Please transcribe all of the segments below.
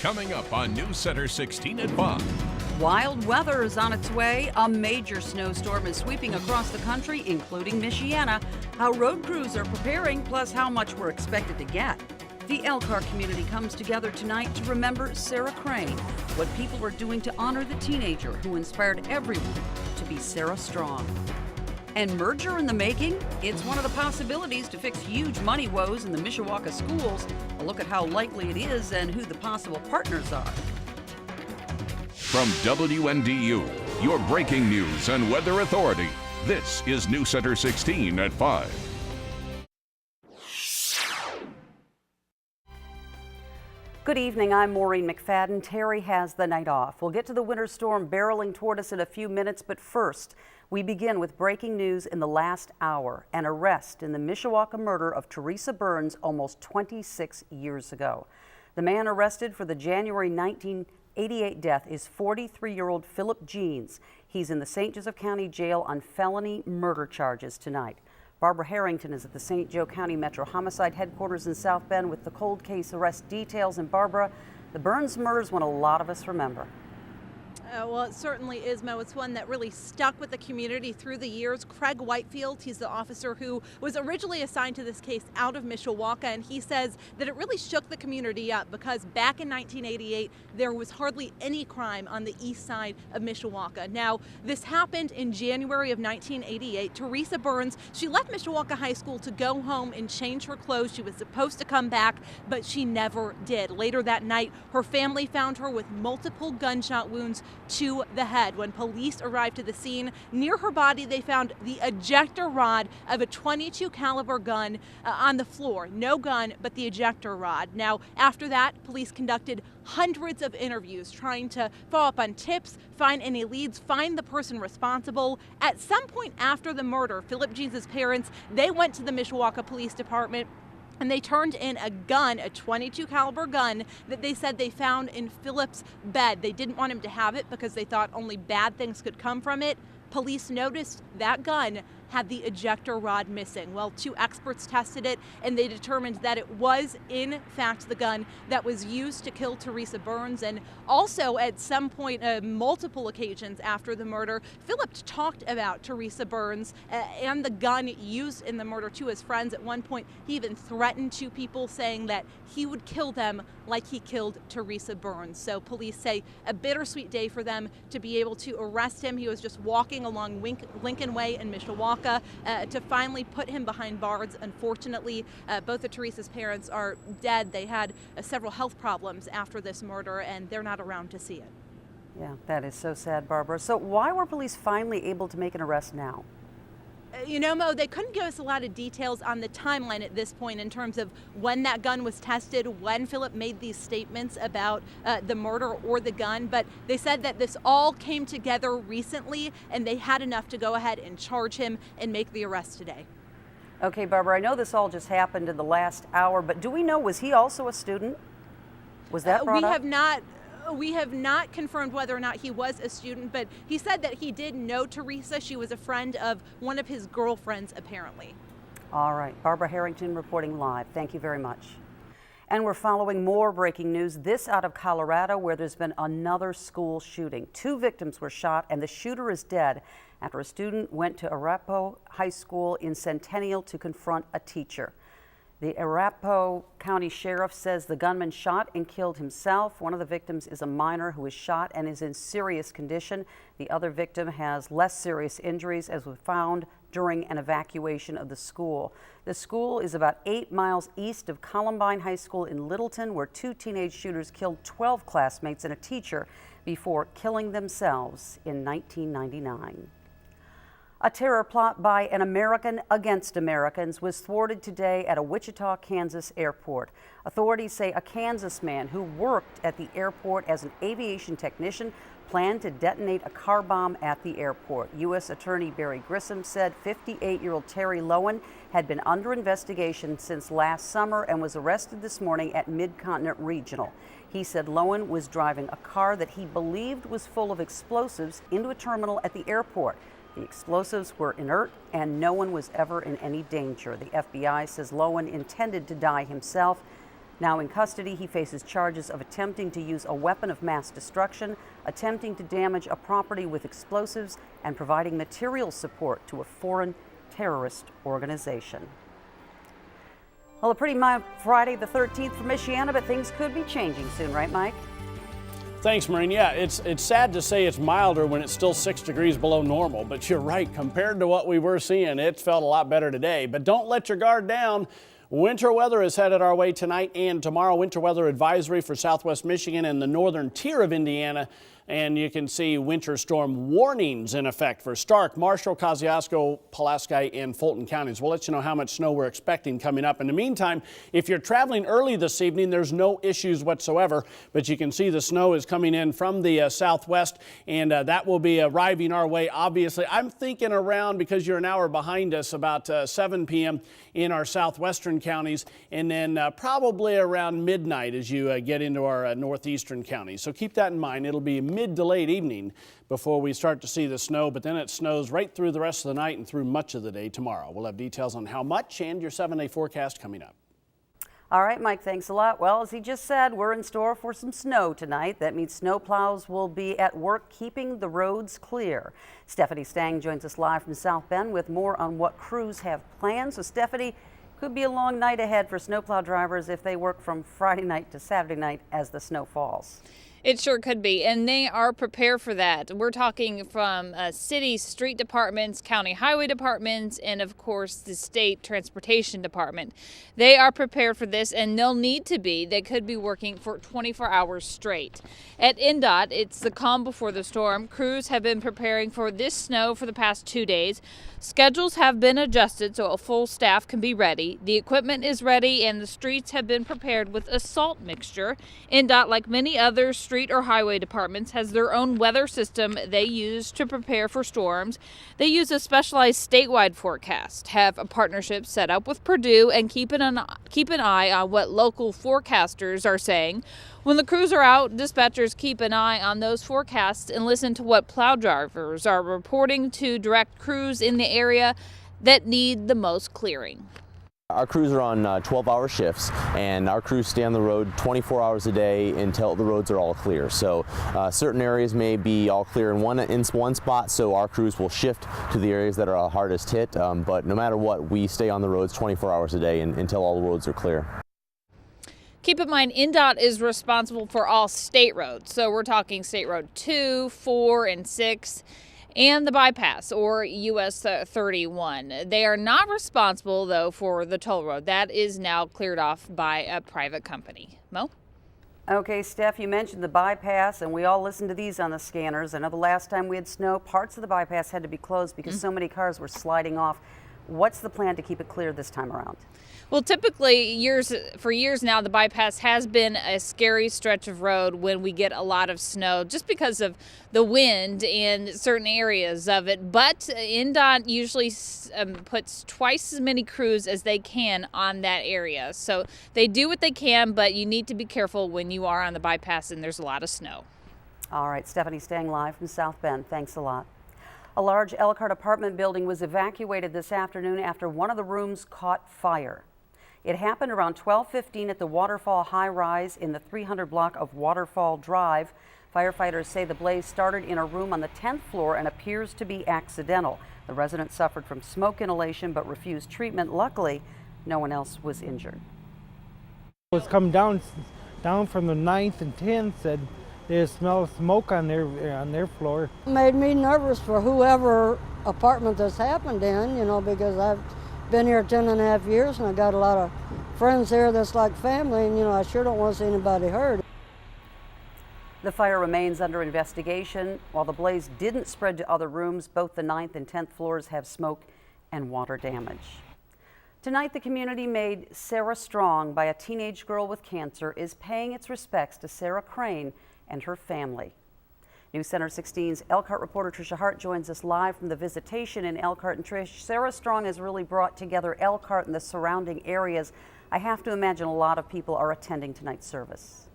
Coming up on News Center 16 at 5. Wild weather is on its way. A major snowstorm is sweeping across the country, including Michiana. How road crews are preparing, plus how much we're expected to get. The Elkhart community comes together tonight to remember Sarah Crane, what people are doing to honor the teenager who inspired everyone to be Sarah Strong. And merger in the making? It's one of the possibilities to fix huge money woes in the Mishawaka schools. A look at how likely it is and who the possible partners are. From WNDU, your breaking news and weather authority, this is News Center 16 at 5. Good evening, I'm Maureen McFadden. Terry has the night off. We'll get to the winter storm barreling toward us in a few minutes, but first, we begin with breaking news in the last hour, an arrest in the Mishawaka murder of Teresa Burns almost 26 years ago. The man arrested for the January 1988 death is 43-year-old Philip Jeans. He's in the St. Joseph County Jail on felony murder charges tonight. Barbara Harrington is at the St. Joe County Metro Homicide Headquarters in South Bend with the cold case arrest details. And Barbara, the Burns murder is one a lot of us remember. Well, it certainly is, Mo. It's one that really stuck with the community through the years. Craig Whitefield, he's the officer who was originally assigned to this case out of Mishawaka, and he says that it really shook the community up because back in 1988, there was hardly any crime on the east side of Mishawaka. Now, this happened in January of 1988. Teresa Burns, she left Mishawaka High School to go home and change her clothes. She was supposed to come back, but she never did. Later that night, her family found her with multiple gunshot wounds to the head. When police arrived to the scene, near her body they found the ejector rod of a .22 caliber gun on the floor. No gun, but the ejector rod. Now, after that, police conducted hundreds of interviews trying to follow up on tips, find any leads, find the person responsible. At some point after the murder, Philip Jeans' parents, they went to the Mishawaka Police Department and they turned in a gun, a .22 caliber gun that they said they found in Philip's bed. They didn't want him to have it because they thought only bad things could come from it. Police noticed that gun had the ejector rod missing. Well, two experts tested it and they determined that it was in fact the gun that was used to kill Teresa Burns. And also at some point, multiple occasions after the murder, Philip talked about Teresa Burns and the gun used in the murder to his friends. At one point, he even threatened two people saying that he would kill them like he killed Teresa Burns. So police say a bittersweet day for them to be able to arrest him. He was just walking along Lincoln Way in Mishawaka. To finally put him behind bars. Unfortunately, both of Teresa's parents are dead. They had several health problems after this murder, and they're not around to see it. Yeah, that is so sad, Barbara. So why were police finally able to make an arrest now? You know, Mo, they couldn't give us a lot of details on the timeline at this point in terms of when that gun was tested, when Philip made these statements about the murder or the gun, but they said that this all came together recently and they had enough to go ahead and charge him and make the arrest today. Okay, Barbara, I know this all just happened in the last hour, but do we know, was he also a student? Was that brought up? We have not confirmed whether or not he was a student, but he said that he did know Teresa. She was a friend of one of his girlfriends, apparently. All right. Barbara Harrington reporting live. Thank you very much. And we're following more breaking news, this out of Colorado, where there's been another school shooting. 2 victims were shot, and the shooter is dead after a student went to Arapahoe High School in Centennial to confront a teacher. The Arapahoe County Sheriff says the gunman shot and killed himself. One of the victims is a minor who was shot and is in serious condition. The other victim has less serious injuries, as was found during an evacuation of the school. The school is about 8 miles east of Columbine High School in Littleton, where 2 teenage shooters killed 12 classmates and a teacher before killing themselves in 1999. A terror plot by an American against Americans was thwarted today at a Wichita, Kansas airport. Authorities say a Kansas man who worked at the airport as an aviation technician planned to detonate a car bomb at the airport. U.S. Attorney Barry Grissom said 58-year-old Terry Lowen had been under investigation since last summer and was arrested this morning at Mid-Continent Regional. He said Lowen was driving a car that he believed was full of explosives into a terminal at the airport. The explosives were inert and no one was ever in any danger. The FBI says Lowen intended to die himself. Now in custody, he faces charges of attempting to use a weapon of mass destruction, attempting to damage a property with explosives, and providing material support to a foreign terrorist organization. Well, a pretty mild Friday the 13th for Michiana, but things could be changing soon, right, Mike? Thanks, Maureen. Yeah, it's sad to say it's milder when it's still 6 degrees below normal, but you're right. Compared to what we were seeing, it felt a lot better today. But don't let your guard down. Winter weather is headed our way tonight and tomorrow. Winter weather advisory for southwest Michigan and the northern tier of Indiana. And you can see winter storm warnings in effect for Stark, Marshall, Kosciuszko, Pulaski, and Fulton counties. We'll let you know how much snow we're expecting coming up. In the meantime, if you're traveling early this evening, there's no issues whatsoever. But you can see the snow is coming in from the southwest, and that will be arriving our way. Obviously, I'm thinking around, because you're an hour behind us, about 7 p.m. in our southwestern counties, and then probably around midnight as you get into our northeastern counties. So keep that in mind. It'll be mid to late evening before we start to see the snow, but then it snows right through the rest of the night and through much of the day tomorrow. We'll have details on how much and your 7-day forecast coming up. All right, Mike, thanks a lot. Well, as he just said, we're in store for some snow tonight. That means snowplows will be at work keeping the roads clear. Stephanie Stang joins us live from South Bend with more on what crews have planned. So, Stephanie, could be a long night ahead for snowplow drivers if they work from Friday night to Saturday night as the snow falls. It sure could be, and they are prepared for that. We're talking from city street departments, county highway departments, and of course the state transportation department. They are prepared for this, and they'll need to be. They could be working for 24 hours straight. At NDOT, it's the calm before the storm. Crews have been preparing for this snow for the past 2 days. Schedules have been adjusted so a full staff can be ready. The equipment is ready, and the streets have been prepared with a salt mixture. NDOT, like many other street or highway departments, has their own weather system they use to prepare for storms. They use a specialized statewide forecast, have a partnership set up with Purdue, and keep an eye on what local forecasters are saying. When the crews are out, dispatchers keep an eye on those forecasts and listen to what plow drivers are reporting to direct crews in the area that need the most clearing. Our crews are on 12-hour shifts, and our crews stay on the road 24 hours a day until the roads are all clear. So certain areas may be all clear in one spot, so our crews will shift to the areas that are hardest hit. But no matter what, we stay on the roads 24 hours a day until all the roads are clear. Keep in mind, NDOT is responsible for all state roads. So we're talking State Road 2, 4, and 6. And the bypass, or US 31. They are not responsible, though, for the toll road. That is now cleared off by a private company. Mo? Okay, Steph, you mentioned the bypass, and we all listened to these on the scanners. I know the last time we had snow, parts of the bypass had to be closed because so many cars were sliding off. What's the plan to keep it clear this time around? Well, typically, for years now, the bypass has been a scary stretch of road when we get a lot of snow, just because of the wind in certain areas of it. But NDOT usually puts twice as many crews as they can on that area. So they do what they can, but you need to be careful when you are on the bypass and there's a lot of snow. All right, Stephanie Stang live from South Bend. Thanks a lot. A large Elkhart apartment building was evacuated this afternoon after one of the rooms caught fire. It happened around 12:15 at the Waterfall High Rise in the 300 block of Waterfall Drive. Firefighters say the blaze started in a room on the 10th floor and appears to be accidental. The resident suffered from smoke inhalation but refused treatment. Luckily, no one else was injured. It was coming down from the 9th and 10th, and they smell smoke on their floor. It made me nervous for whoever apartment this happened in, because I've been here 10.5 years and I got a lot of friends here that's like family, and I sure don't want to see anybody hurt. The fire remains under investigation. While the blaze didn't spread to other rooms, both the 9th and 10th floors have smoke and water damage. Tonight, the community made Sarah Strong by a teenage girl with cancer is paying its respects to Sarah Crane and her family. News Center 16's Elkhart reporter Tricia Hart joins us live from the Visitation in Elkhart. And Trish, Sarah Strong has really brought together Elkhart and the surrounding areas. I have to imagine a lot of people are attending tonight's service.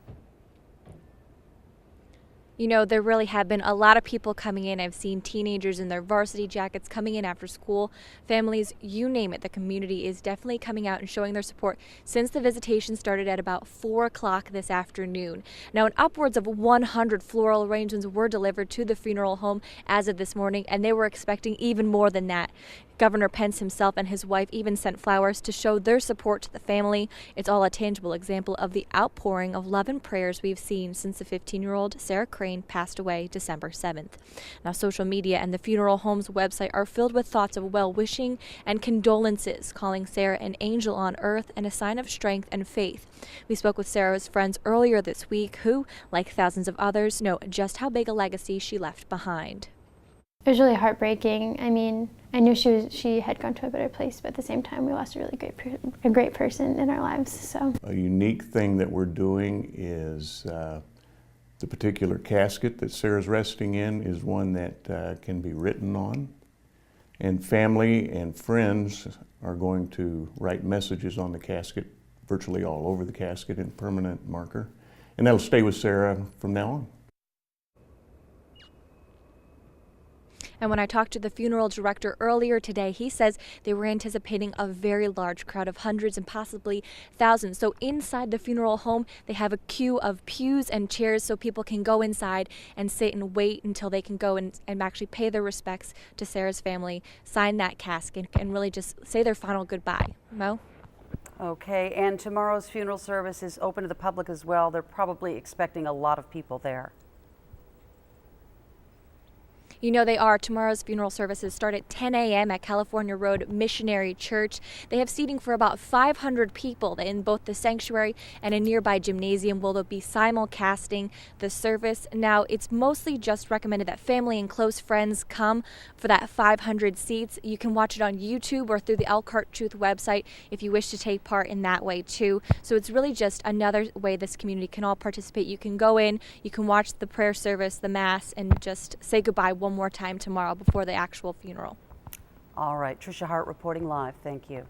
You know, there really have been a lot of people coming in. I've seen teenagers in their varsity jackets coming in after school, families, you name it. The community is definitely coming out and showing their support since the visitation started at about 4 o'clock this afternoon. Now, upwards of 100 floral arrangements were delivered to the funeral home as of this morning, and they were expecting even more than that. Governor Pence himself and his wife even sent flowers to show their support to the family. It's all a tangible example of the outpouring of love and prayers we've seen since the 15-year-old Sarah Crane passed away December 7th. Now, social media and the funeral home's website are filled with thoughts of well-wishing and condolences, calling Sarah an angel on earth and a sign of strength and faith. We spoke with Sarah's friends earlier this week who, like thousands of others, know just how big a legacy she left behind. It was really heartbreaking. I mean, I knew she had gone to a better place, but at the same time, we lost a really great person in our lives. So a unique thing that we're doing is the particular casket that Sarah's resting in is one that can be written on, and family and friends are going to write messages on the casket, virtually all over the casket in permanent marker, and that'll stay with Sarah from now on. And when I talked to the funeral director earlier today, he says they were anticipating a very large crowd of hundreds and possibly thousands. So inside the funeral home, they have a queue of pews and chairs so people can go inside and sit and wait until they can go and actually pay their respects to Sarah's family, sign that casket, and really just say their final goodbye. Mo? Okay, and tomorrow's funeral service is open to the public as well. They're probably expecting a lot of people there. You know they are. Tomorrow's funeral services start at 10 a.m. at California Road Missionary Church. They have seating for about 500 people in both the sanctuary and a nearby gymnasium where they'll be simulcasting the service. Now, it's mostly just recommended that family and close friends come for that 500 seats. You can watch it on YouTube or through the Elkhart Truth website if you wish to take part in that way too. So it's really just another way this community can all participate. You can go in, you can watch the prayer service, the mass, and just say goodbye one more time tomorrow before the actual funeral. All right, Tricia Hart reporting live. Thank you.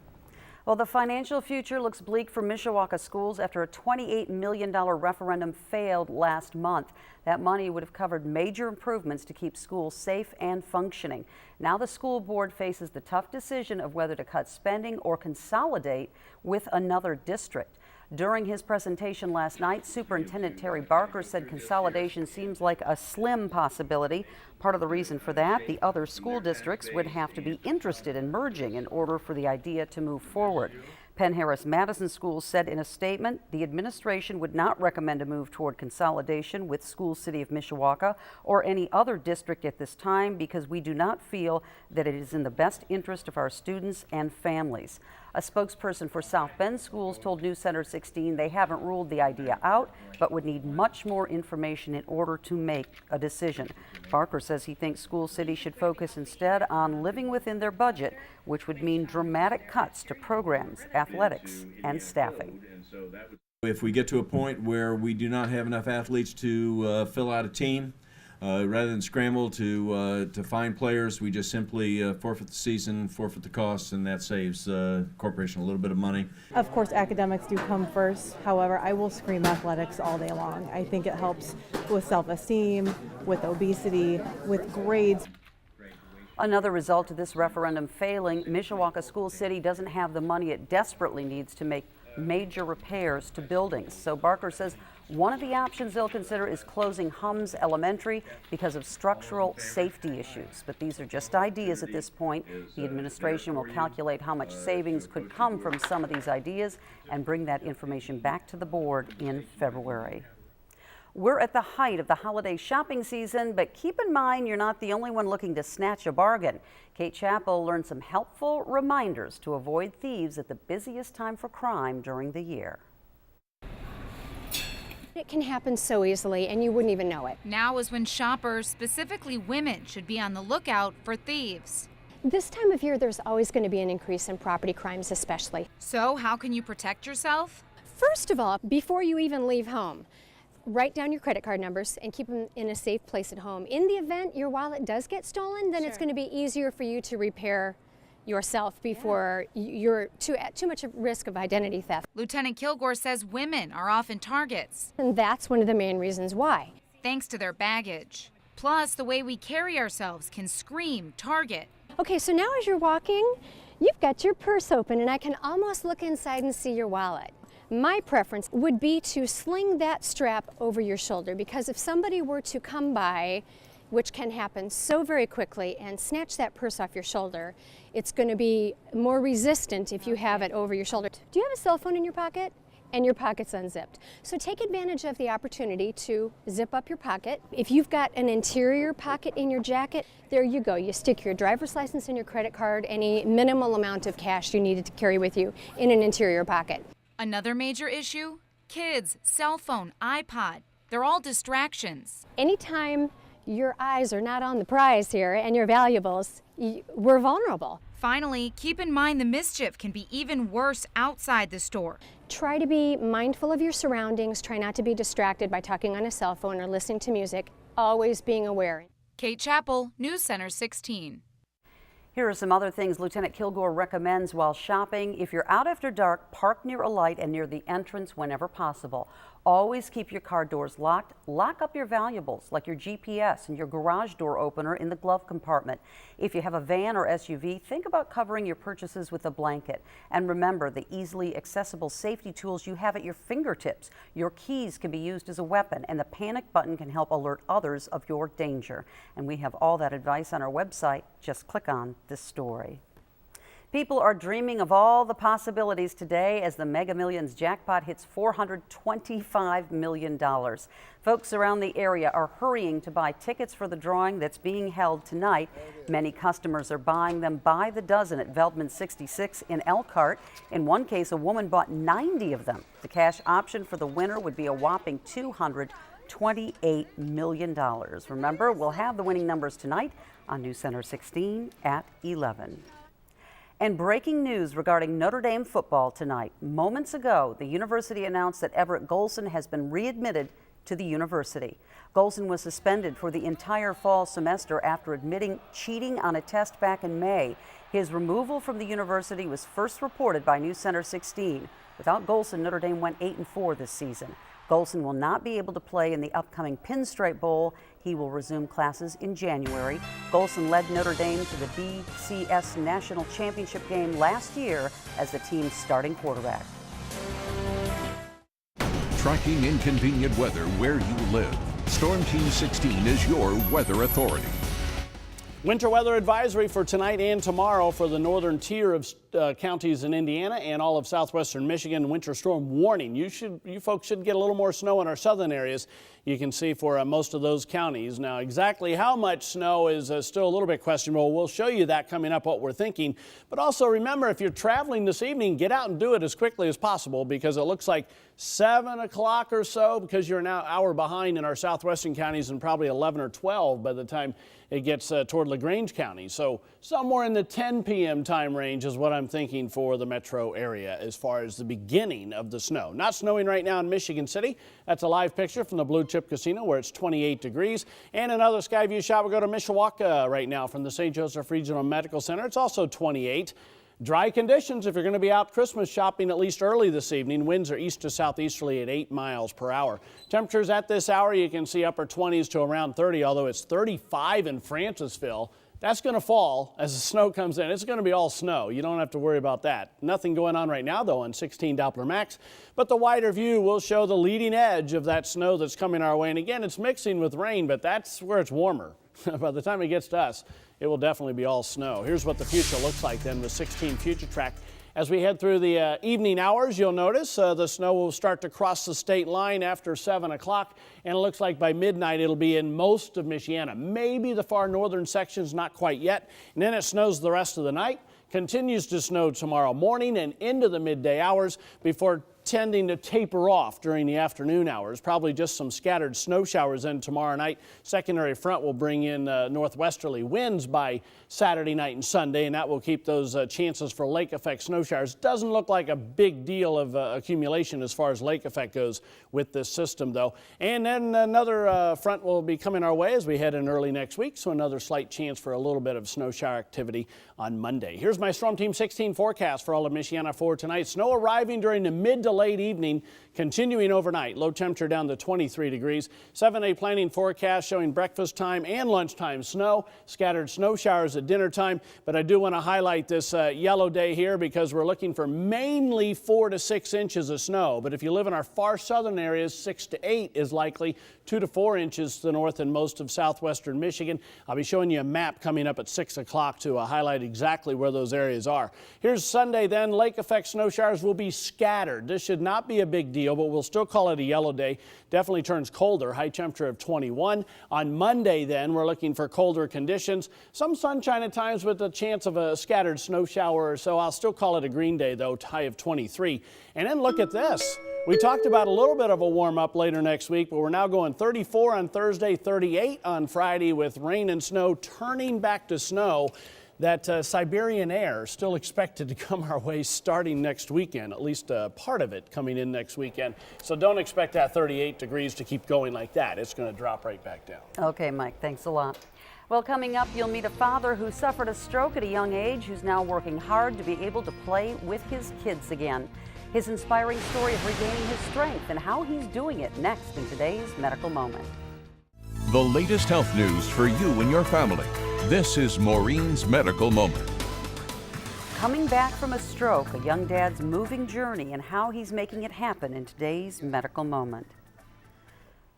Well, the financial future looks bleak for Mishawaka schools after a $28 million referendum failed last month. That money would have covered major improvements to keep schools safe and functioning. Now the school board faces the tough decision of whether to cut spending or consolidate with another district. During his presentation last night, Superintendent Terry Barker said consolidation seems like a slim possibility. Part of the reason for that, the other school districts would have to be interested in merging in order for the idea to move forward. Penn Harris Madison Schools said in a statement the administration would not recommend a move toward consolidation with School City of Mishawaka or any other district at this time because we do not feel that it is in the best interest of our students and families. A spokesperson for South Bend Schools told News Center 16 they haven't ruled the idea out, but would need much more information in order to make a decision. Barker says he thinks School City should focus instead on living within their budget, which would mean dramatic cuts to programs, athletics, and staffing. If we get to a point where we do not have enough athletes to fill out a team, rather than scramble to find players, we just simply forfeit the season, forfeit the costs, and that saves the corporation a little bit of money. Of course, academics do come first. However, I will scream athletics all day long. I think it helps with self-esteem, with obesity, with grades. Another result of this referendum failing, Mishawaka School City doesn't have the money it desperately needs to make major repairs to buildings. So Barker says one of the options they'll consider is closing Hums Elementary because of structural safety issues. But these are just ideas at this point. The administration will calculate how much savings could come from some of these ideas and bring that information back to the board in February. We're at the height of the holiday shopping season, but keep in mind you're not the only one looking to snatch a bargain. Kate Chappell learned some helpful reminders to avoid thieves at the busiest time for crime during the year. It can happen so easily and you wouldn't even know it. Now is when shoppers, specifically women, should be on the lookout for thieves. This time of year, there's always going to be an increase in property crimes especially. So how can you protect yourself? First of all, before you even leave home, write down your credit card numbers and keep them in a safe place at home. In the event your wallet does get stolen, then it's going to be easier for you to repair yourself before you're too much at risk of identity theft. Lieutenant Kilgore says women are often targets. And that's one of the main reasons why. thanks to their baggage. Plus, the way we carry ourselves can scream target. Okay, so now as you're walking, you've got your purse open and I can almost look inside and see your wallet. My preference would be to sling that strap over your shoulder, because if somebody were to come by, which can happen so very quickly, and snatch that purse off your shoulder, it's going to be more resistant if you have it over your shoulder. Do you have a cell phone in your pocket? And your pocket's unzipped. So take advantage of the opportunity to zip up your pocket. If you've got an interior pocket in your jacket, there you go. You stick your driver's license and your credit card, any minimal amount of cash you needed to carry with you in an interior pocket. Another major issue? Kids, cell phone, iPod. They're all distractions. Anytime your eyes are not on the prize here and your valuables, we're vulnerable. Finally, keep in mind the mischief can be even worse outside the store. Try to be mindful of your surroundings. Try not to be distracted by talking on a cell phone or listening to music. Always being aware. Kate Chappell, News Center 16. Here are some other things Lieutenant Kilgore recommends while shopping. If you're out after dark, park near a light and near the entrance whenever possible. Always keep your car doors locked. Lock up your valuables like your GPS and your garage door opener in the glove compartment. If you have a van or SUV, think about covering your purchases with a blanket. And remember the easily accessible safety tools you have at your fingertips. Your keys can be used as a weapon, and the panic button can help alert others of your danger. And we have all that advice on our website. Just click on this story. People are dreaming of all the possibilities today as the Mega Millions jackpot hits $425 million. Folks around the area are hurrying to buy tickets for the drawing that's being held tonight. Many customers are buying them by the dozen at Veldman 66 in Elkhart. In one case, a woman bought 90 of them. The cash option for the winner would be a whopping $228 million. Remember, we'll have the winning numbers tonight on News Center 16 at 11. And breaking news regarding Notre Dame football tonight. Moments ago, the university announced that Everett Golson has been readmitted to the university. Golson was suspended for the entire fall semester after admitting cheating on a test back in May. His removal from the university was first reported by News Center 16. Without Golson, Notre Dame went 8-4 this season. Golson will not be able to play in the upcoming Pinstripe Bowl. He will resume classes in January. Golson led Notre Dame to the BCS National Championship game last year as the team's starting quarterback. Tracking inconvenient weather where you live. Storm Team 16 is your weather authority. Winter weather advisory for tonight and tomorrow for the northern tier of counties in Indiana and all of southwestern Michigan. Winter storm warning. You folks should get a little more snow in our southern areas. You can see for most of those counties. Now, exactly how much snow is still a little bit questionable. We'll show you that coming up, what we're thinking. But also remember, if you're traveling this evening, get out and do it as quickly as possible, because it looks like 7 o'clock or so, because you're now an hour behind in our southwestern counties, and probably 11 or 12 by the time it gets toward LaGrange County. So somewhere in the 10 p.m. time range is what I'm thinking for the metro area as far as the beginning of the snow. Not snowing right now in Michigan City. That's a live picture from the Blue Chip Casino where it's 28 degrees. And another sky view shot. We'll go to Mishawaka right now from the St. Joseph Regional Medical Center. It's also 28. Dry conditions if you're going to be out Christmas shopping at least early this evening. Winds are east to southeasterly at 8 miles per hour. Temperatures at this hour, you can see upper 20s to around 30, although it's 35 in Francisville. That's going to fall as the snow comes in. It's going to be all snow. You don't have to worry about that. Nothing going on right now, though, on 16 Doppler max. But the wider view will show the leading edge of that snow that's coming our way. And again, it's mixing with rain, but that's where it's warmer. By the time it gets to us, it will definitely be all snow. Here's what the future looks like then with 16 Future Track. As we head through the evening hours, you'll notice the snow will start to cross the state line after 7 o'clock, and it looks like by midnight it'll be in most of Michiana. Maybe the far northern sections, not quite yet. And then it snows the rest of the night. Continues to snow tomorrow morning and into the midday hours before tending to taper off during the afternoon hours. Probably just some scattered snow showers in tomorrow night. Secondary front will bring in northwesterly winds by Saturday night and Sunday, and that will keep those chances for lake effect snow showers. Doesn't look like a big deal of accumulation as far as lake effect goes with this system, though. And then another front will be coming our way as we head in early next week, so another slight chance for a little bit of snow shower activity on Monday. Here's my Storm Team 16 forecast for all of Michiana for tonight. Snow arriving during the mid to to late evening, continuing overnight. Low temperature down to 23 degrees. 7-day planning forecast showing breakfast time and lunchtime snow. Scattered snow showers at dinner time. But I do want to highlight this yellow day here because we're looking for mainly 4 to 6 inches of snow. But if you live in our far southern areas, 6 to 8 is likely. 2 to 4 inches to the north and most of southwestern Michigan. I'll be showing you a map coming up at 6 o'clock to highlight exactly where those areas are. Here's Sunday then. Lake effect snow showers will be scattered. This should not be a big deal, but we'll still call it a yellow day. Definitely turns colder. High temperature of 21. On Monday then, we're looking for colder conditions. Some sunshine at times with a chance of a scattered snow shower or so. I'll still call it a green day though, high of 23. And then look at this. We talked about a little bit of a warm up later next week, but we're now going 34 on Thursday, 38 on Friday with rain and snow turning back to snow. That Siberian air still expected to come our way starting next weekend, at least part of it coming in next weekend. So don't expect that 38 degrees to keep going like that. It's going to drop right back down. Okay, Mike, thanks a lot. Well, coming up, you'll meet a father who suffered a stroke at a young age who's now working hard to be able to play with his kids again. His inspiring story of regaining his strength and how he's doing it next in today's Medical Moment. The latest health news for you and your family. This is Maureen's Medical Moment. Coming back from a stroke, a young dad's moving journey and how he's making it happen in today's Medical Moment.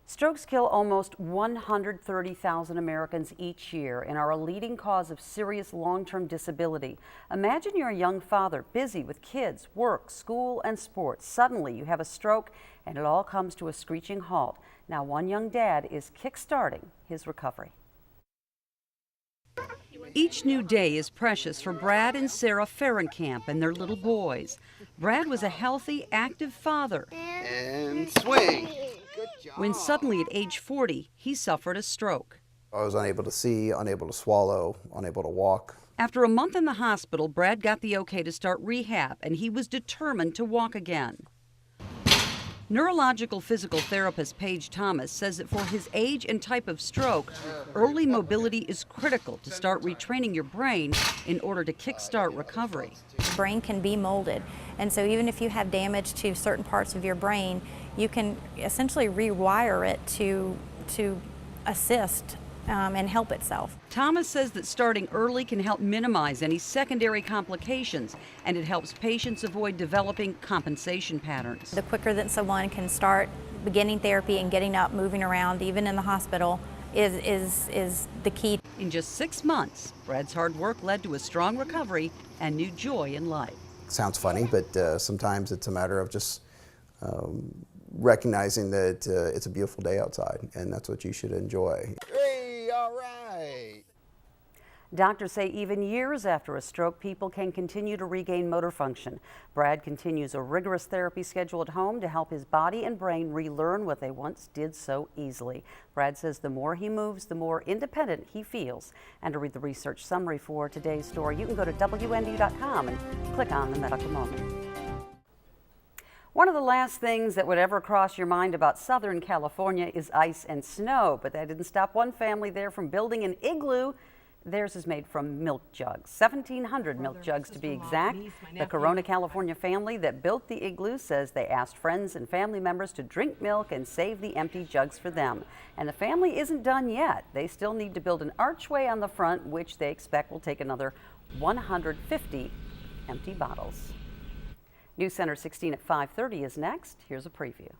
Strokes kill almost 130,000 Americans each year and are a leading cause of serious long-term disability. Imagine you're a young father, busy with kids, work, school, and sports. Suddenly you have a stroke and it all comes to a screeching halt. Now one young dad is kick-starting his recovery. Each new day is precious for Brad and Sarah Ferenkamp and their little boys. Brad was a healthy, active father. And swing. Good job. When suddenly at age 40, he suffered a stroke. I was unable to see, unable to swallow, unable to walk. After a month in the hospital, Brad got the okay to start rehab, and he was determined to walk again. Neurological physical therapist Paige Thomas says that for his age and type of stroke, early mobility is critical to start retraining your brain in order to kickstart recovery. The brain can be molded, and so even if you have damage to certain parts of your brain, you can essentially rewire it to assist and help itself. Thomas says that starting early can help minimize any secondary complications, and it helps patients avoid developing compensation patterns. The quicker that someone can start beginning therapy and getting up, moving around, even in the hospital, is the key. In just 6 months, Brad's hard work led to a strong recovery and new joy in life. Sounds funny, but sometimes it's a matter of just recognizing that it's a beautiful day outside, and that's what you should enjoy. Hey, all right. Doctors say even years after a stroke, people can continue to regain motor function. Brad continues a rigorous therapy schedule at home to help his body and brain relearn what they once did so easily. Brad says the more he moves, the more independent he feels. And to read the research summary for today's story, you can go to WNDU.com and click on the Medical Moment. One of the last things that would ever cross your mind about Southern California is ice and snow, but that didn't stop one family there from building an igloo. Theirs is made from milk jugs, 1,700 milk jugs to be exact. The Corona, California family that built the igloo says they asked friends and family members to drink milk and save the empty jugs for them. And the family isn't done yet. They still need to build an archway on the front, which they expect will take another 150 empty bottles. News Center 16 at 5:30 is next. Here's a preview.